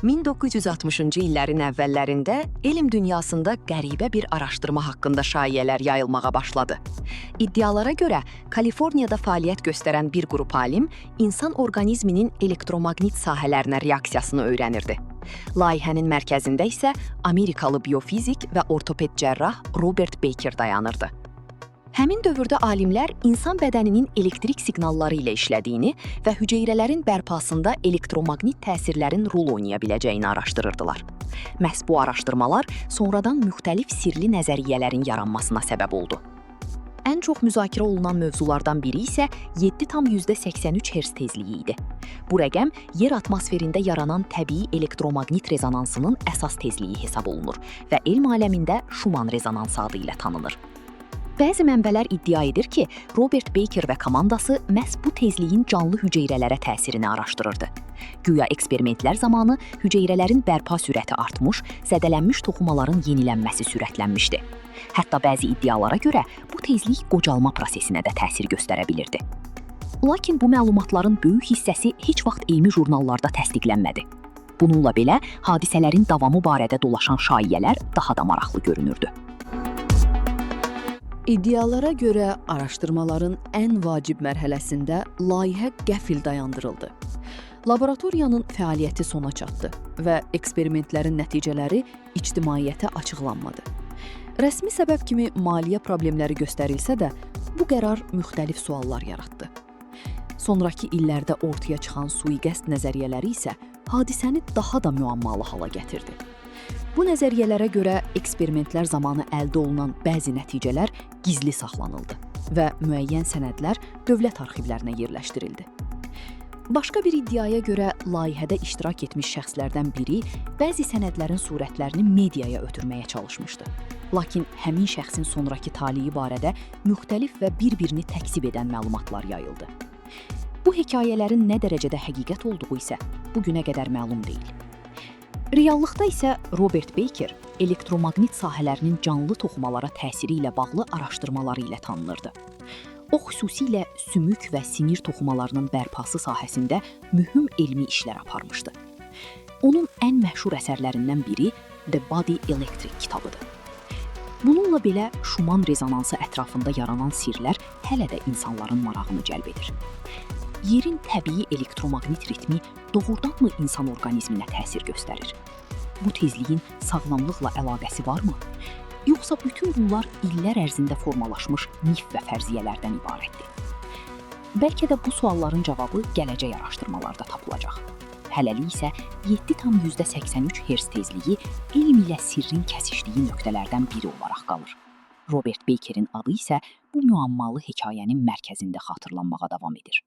1960-cı illərin əvvəllərində elm dünyasında qəribə bir araşdırma haqqında şayiələr yayılmağa başladı. İddialara görə, Kaliforniyada fəaliyyət göstərən bir qrup alim insan orqanizminin elektromaqnit sahələrinə reaksiyasını öyrənirdi. Layihənin mərkəzində isə Amerikalı biofizik və ortoped cərrah Robert Baker dayanırdı. Həmin dövrdə alimlər insan bədəninin elektrik siqnalları ilə işlədiyini və hüceyrələrin bərpasında elektromaqnit təsirlərin rol oynaya biləcəyini araşdırırdılar. Məhz bu araşdırmalar sonradan müxtəlif sirli nəzəriyyələrin yaranmasına səbəb oldu. Ən çox müzakirə olunan mövzulardan biri isə 7,83 Hz tezliyi idi. Bu rəqəm yer atmosferində yaranan təbii elektromaqnit rezonansının əsas tezliyi hesab olunur və elm aləmində Schumann rezonansı adı ilə tanınır. Bəzi mənbələr iddia edir ki, Robert Baker və komandası məhz bu tezliyin canlı hüceyrələrə təsirini araşdırırdı. Güya eksperimentlər zamanı hüceyrələrin bərpa sürəti artmış, zədələnmiş toxumaların yenilənməsi sürətlənmişdi. Hətta bəzi iddialara görə bu tezlik qocalma prosesinə də təsir göstərə bilirdi. Lakin bu məlumatların böyük hissəsi heç vaxt elmi jurnallarda təsdiqlənmədi. Bununla belə, hadisələrin davamı barədə dolaşan şayiələr daha da maraqlı görünürdü. İddialara görə araşdırmaların ən vacib mərhələsində layihə qəfil dayandırıldı. Laboratoriyanın fəaliyyəti sona çatdı və eksperimentlərin nəticələri ictimaiyyətə açıqlanmadı. Rəsmi səbəb kimi maliyyə problemləri göstərilsə də, bu qərar müxtəlif suallar yaratdı. Sonrakı illərdə ortaya çıxan sui-qəsd nəzəriyyələri isə hadisəni daha da müəmmalı hala gətirdi. Bu nəzəriyyələrə görə eksperimentlər zamanı əldə olunan bəzi nəticələr gizli saxlanıldı və müəyyən sənədlər dövlət arxivlərinə yerləşdirildi. Başqa bir iddiaya görə layihədə iştirak etmiş şəxslərdən biri bəzi sənədlərin surətlərini mediaya ötürməyə çalışmışdı. Lakin həmin şəxsin sonrakı taleyi barədə müxtəlif və bir-birini təksib edən məlumatlar yayıldı. Bu hekayələrin nə dərəcədə həqiqət olduğu isə bu günə qədər məlum deyil. Reallıqda isə Robert Baker elektromaqnit sahələrinin canlı toxumalara təsiri ilə bağlı araşdırmaları ilə tanınırdı. O, xüsusilə sümük və sinir toxumalarının bərpası sahəsində mühüm elmi işlər aparmışdı. Onun ən məşhur əsərlərindən biri The Body Electric kitabıdır. Bununla belə Schumann rezonansı ətrafında yaranan sirlər hələ də insanların marağını cəlb edir. Yerin təbii elektromaqnit ritmi doğrudanmı insan orqanizminə təsir göstərir? Bu tezliyin sağlamlıqla əlaqəsi varmı? Yoxsa bütün bunlar illər ərzində formalaşmış mif və fərziyyələrdən ibarətdir? Bəlkə də bu sualların cavabı gələcək araşdırmalarda tapılacaq. Hələlik isə 7,83 Hz tezliyi elm ilə sirrin kəsişdiyi nöqtələrdən biri olaraq qalır. Robert Bakerin adı isə bu müəmmalı hekayənin mərkəzində xatırlanmağa davam edir.